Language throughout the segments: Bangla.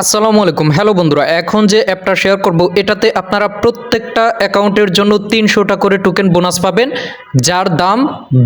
আসসালামু আলাইকুম। হ্যালো বন্ধুরা, এখন যে অ্যাপটা শেয়ার করব এটাতে আপনারা প্রত্যেকটা অ্যাকাউন্টের জন্য ৩০০টা করে টোকেন বোনাস পাবেন, যার দাম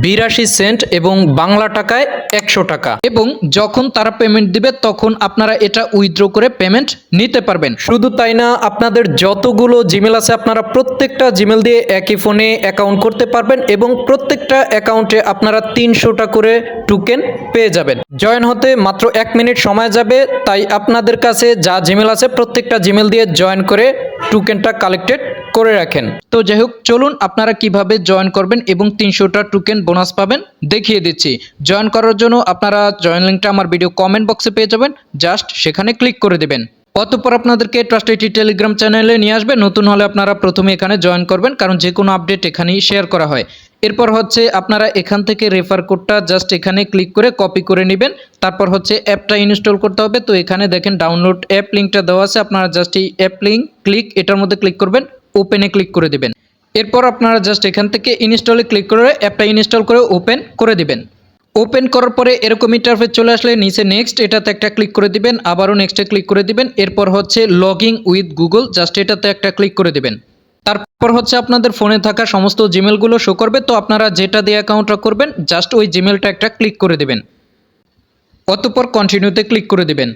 ৮২ সেন্ট এবং বাংলা টাকায় ১০০ টাকা। এবং যখন তারা পেমেন্ট দিবে তখন আপনারা এটা উইথড্র করে পেমেন্ট নিতে পারবেন। শুধু তাই না, আপনাদের যতগুলো জিমেল আছে আপনারা প্রত্যেকটা জিমেল দিয়ে একই ফোনে অ্যাকাউন্ট করতে পারবেন এবং প্রত্যেকটা অ্যাকাউন্টে আপনারা ৩০০টা করে টোকেন পেয়ে যাবেন। জয়েন হতে মাত্র ১ মিনিট সময় যাবে, তাই আপনাদের কাছে যা জিমেল আছে প্রত্যেকটা জিমেল দিয়ে জয়েন করে টোকেনটা কালেক্টেড করে রাখেন। তো যাই হোক, চলুন আপনারা কিভাবে জয়েন করবেন এবং ৩০০টা টোকেন বোনাস পাবেন দেখিয়ে দিচ্ছি। জয়েন করার জন্য আপনারা জয়েন লিঙ্কটা আমার ভিডিও কমেন্ট বক্সে পেয়ে যাবেন, জাস্ট সেখানে ক্লিক করে দেবেন। অতঃপর আপনাদেরকে ট্রাস্টেড টেলিগ্রাম চ্যানেলে নিয়ে আসবে। নতুন হলে আপনারা প্রথমে এখানে জয়েন করবেন, কারণ যে কোনো আপডেট এখানেই শেয়ার করা হয়। এরপর হচ্ছে আপনারা এখান থেকে রেফার কোডটা জাস্ট এখানে ক্লিক করে কপি করে নেবেন। তারপর হচ্ছে অ্যাপটা ইনস্টল করতে হবে। তো এখানে দেখেন ডাউনলোড অ্যাপ লিঙ্কটা দেওয়া আছে, আপনারা জাস্ট এই অ্যাপ লিঙ্ক এটার মধ্যে ক্লিক করবেন, ওপেনে ক্লিক করে দেবেন। এরপর আপনারা জাস্ট এখান থেকে ইনস্টলে ক্লিক করে অ্যাপটা ইনস্টল করে ওপেন করে দিবেন। ওপেন করার পরে এরকম ইন্টারফেস চলে আসলে নিচে নেক্সট এটাতে একটা ক্লিক করে দিবেন, আবারও নেক্সটে ক্লিক করে দিবেন। এরপর হচ্ছে লগইন উইথ গুগল, জাস্ট এটাতে একটা ক্লিক করে দিবেন। তারপর হচ্ছে আপনাদের ফোনে থাকা সমস্ত জিমেলগুলো শো করবে। তো আপনারা যেটা দিয়ে অ্যাকাউন্টটা করবেন জাস্ট ওই জিমেলটা একটা ক্লিক করে দিবেন, অতঃপর কন্টিনিউতে ক্লিক করে দিবেন।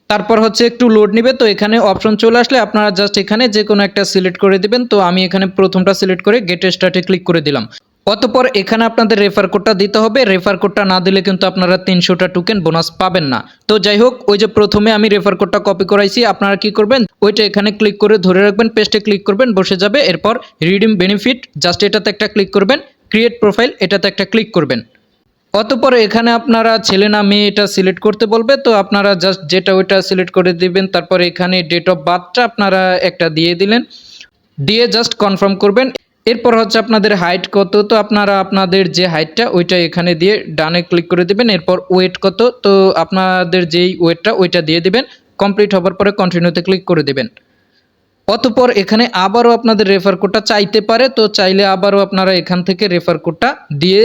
তারপর হচ্ছে একটু লোড নেবে। তো এখানে অপশন চলে আসলে আপনারা জাস্ট এখানে যে কোনো একটা সিলেক্ট করে দিবেন। তো আমি এখানে প্রথমটা সিলেক্ট করে গেট স্টার্টে ক্লিক করে দিলাম। অতঃপর এখানে আপনাদের রেফার কোডটা দিতে হবে। রেফার কোডটা না দিলে কিন্তু আপনারা ৩০০টা টোকেন বোনাস পাবেন না। তো যাই হোক, ওই যে প্রথমে আমি রেফার কোডটা কপি করাইছি, আপনারা কি করবেন ওইটা এখানে ক্লিক করে ধরে রাখবেন, পেস্টে ক্লিক করবেন, বসে যাবে। এরপর রিডিম বেনিফিট, জাস্ট এটাতে একটা ক্লিক করবেন। ক্রিয়েট প্রোফাইল, এটাতে একটা ক্লিক করবেন। অতঃপর এখানে আপনারা ছেলে না মেয়ে এটা সিলেক্ট করতে বলবে। তো আপনারা জাস্ট যেটা ওইটা সিলেক্ট করে দিবেন। তারপর এখানে ডেট অফ বার্থটা আপনারা একটা দিয়ে দিলেন, দিয়ে জাস্ট কনফার্ম করবেন। এরপর হচ্ছে আপনাদের হাইট কত, তো আপনারা আপনাদের যে হাইটটা ওইটা এখানে দিয়ে ডানে ক্লিক করে দিবেন। এরপর ওয়েট কত, তো আপনাদের যেই ওয়েটটা ওইটা দিয়ে দিবেন। কমপ্লিট হবার পরে কন্টিনিউতে ক্লিক করে দিবেন। অতঃপর এখানে আবারও আপনাদের রেফার কোডটা চাইতে পারে, তো চাইলে আবারও আপনারা এখান থেকে রেফার কোডটা দিয়ে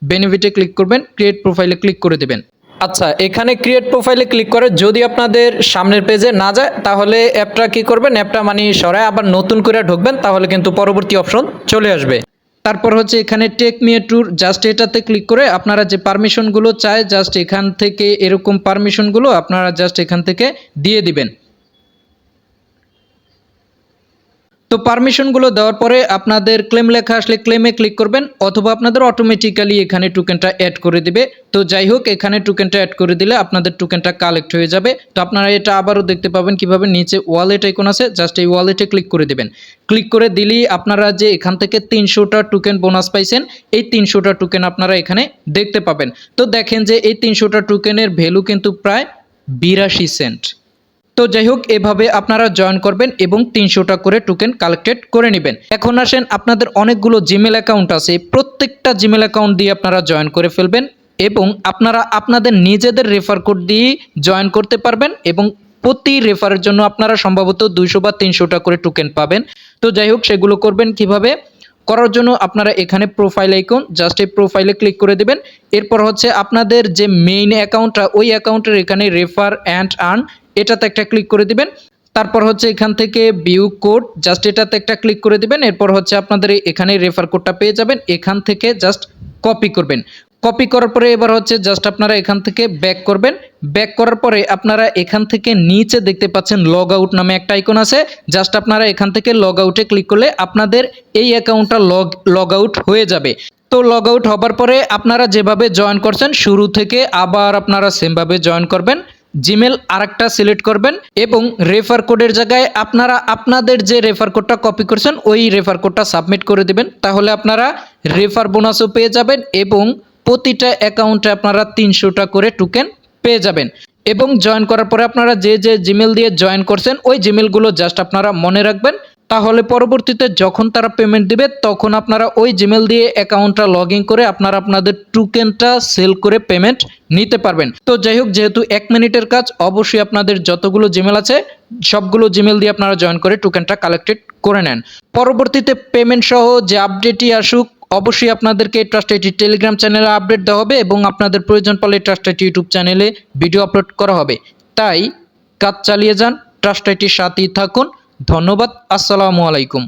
বেনিফিটে ক্লিক করবেন, ক্রিয়েট প্রোফাইলে ক্লিক করে দেবেন। আচ্ছা, এখানে ক্রিয়েট প্রোফাইলে ক্লিক করে যদি আপনাদের সামনের পেজে না যায় তাহলে অ্যাপটা কি করবেন, অ্যাপটা সরায় আবার নতুন করে ঢুকবেন, তাহলে কিন্তু পরবর্তী অপশন চলে আসবে। তারপর হচ্ছে এখানে take me a tour, just এটাতে ক্লিক করে আপনারা যে পারমিশনগুলো চায় জাস্ট এখান থেকে এরকম পারমিশনগুলো আপনারা জাস্ট এখান থেকে দিয়ে দিবেন। তো পারমিশনগুলো দেওয়ার পরে আপনাদের ক্লেম লেখা আসলে ক্লেমে ক্লিক করবেন, অথবা আপনাদের অটোমেটিক্যালি এখানে টোকেনটা অ্যাড করে দিবে। তো যাই হোক, এখানে টোকেনটা অ্যাড করে দিলে আপনাদের টোকেনটা কালেক্ট হয়ে যাবে। তো আপনারা এটা আবারও দেখতে পাবেন কিভাবে, নিচে ওয়ালেট আইকন আছে, জাস্ট এই ওয়ালেটে ক্লিক করে দেবেন। ক্লিক করে দিলেই আপনারা যে এখান থেকে ৩০০টা টোকেন বোনাস পাইছেন, এই ৩০০টা টোকেন আপনারা এখানে দেখতে পাবেন। তো দেখেন যে এই ৩০০টা টোকেনের ভ্যালু কিন্তু প্রায় ৮২ সেন্ট। তো যাই হোক, এভাবে আপনারা জয়েন করবেন এবং ৩০০টা করে টোকেন কালেক্টেড করে নেবেন। এখন আসেন, আপনাদের অনেকগুলো জিমেল অ্যাকাউন্ট আছে, প্রত্যেকটা জিমেল অ্যাকাউন্ট দিয়ে আপনারা জয়েন করে ফেলবেন এবং আপনারা আপনাদের নিজেদের রেফার কোড দিয়ে জয়েন করতে পারবেন এবং প্রতি রেফারের জন্য আপনারা সম্ভবত ২০০ বা ৩০০টা করে টোকেন পাবেন। তো যাই হোক, সেগুলো করবেন কিভাবে, করার জন্য আপনারা এখানে প্রোফাইল আইকন, জাস্ট এই প্রোফাইলে ক্লিক করে দিবেন। এরপর হচ্ছে আপনাদের যে মেইন অ্যাকাউন্টটা ওই অ্যাকাউন্টের এখানে রেফার অ্যান্ড আর্ন, এটাতে একটা ক্লিক করে দিবেন। তারপর হচ্ছে এখান থেকে ভিউ কোড, জাস্ট এটাতে একটা ক্লিক করে দিবেন। এরপর হচ্ছে আপনাদের এখানে রেফার কোডটা পেয়ে যাবেন, এখান থেকে জাস্ট কপি করবেন। কপি করার পরে এবার হচ্ছে জাস্ট আপনারা এখান থেকে ব্যাক করবেন। ব্যাক করার পরে আপনারা এখান থেকে নিচে দেখতে পাচ্ছেন লগ আউট নামে একটা আইকন আছে, জাস্ট আপনারা এখান থেকে লগ আউটে ক্লিক করলে আপনাদের এই অ্যাকাউন্টটা লগ আউট হয়ে যাবে। তো লগ আউট হবার পরে আপনারা যেভাবে জয়েন করছেন শুরু থেকে আবার আপনারা সেমভাবে জয়েন করবেন। জিমেল আরেকটা সিলেক্ট করবেন এবং রেফার কোডের জায়গায় আপনারা আপনাদের যে রেফার কোডটা কপি করছেন ওই রেফার কোডটা সাবমিট করে দিবেন। তাহলে আপনারা রেফার বোনাসও পেয়ে যাবেন এবং প্রতিটা অ্যাকাউন্টে আপনারা ৩০০টা করে টোকেন পেয়ে যাবেন। এবং জয়েন করার পরে আপনারা যে যে জিমেল দিয়ে জয়েন করছেন ওই জিমেলগুলো জাস্ট আপনারা মনে রাখবেন, তাহলে পরবর্তীতে যখন তারা পেমেন্ট দিবে তখন আপনারা ওই জিমেল দিয়ে অ্যাকাউন্টটা লগ ইন করে আপনারা আপনাদের টোকেনটা সেল করে পেমেন্ট নিতে পারবেন। তো যাই হোক, যেহেতু ১ মিনিটের কাজ, অবশ্যই আপনাদের যতগুলো জিমেল আছে সবগুলো জিমেল দিয়ে আপনারা জয়েন করে টোকেনটা কালেক্টেড করে নেন। পরবর্তীতে পেমেন্ট সহ যে আপডেটই আসুক অবশ্যই আপনাদেরকে ট্রাস্ট আইটি টেলিগ্রাম চ্যানেলে আপডেট দেওয়া হবে এবং আপনাদের প্রয়োজন পড়লে ট্রাস্ট আইটি ইউটিউব চ্যানেলে ভিডিও আপলোড করা হবে। তাই কাজ চালিয়ে যান, ট্রাস্ট আইটির সাথেই থাকুন। ধন্যবাদ। আসসালামু আলাইকুম।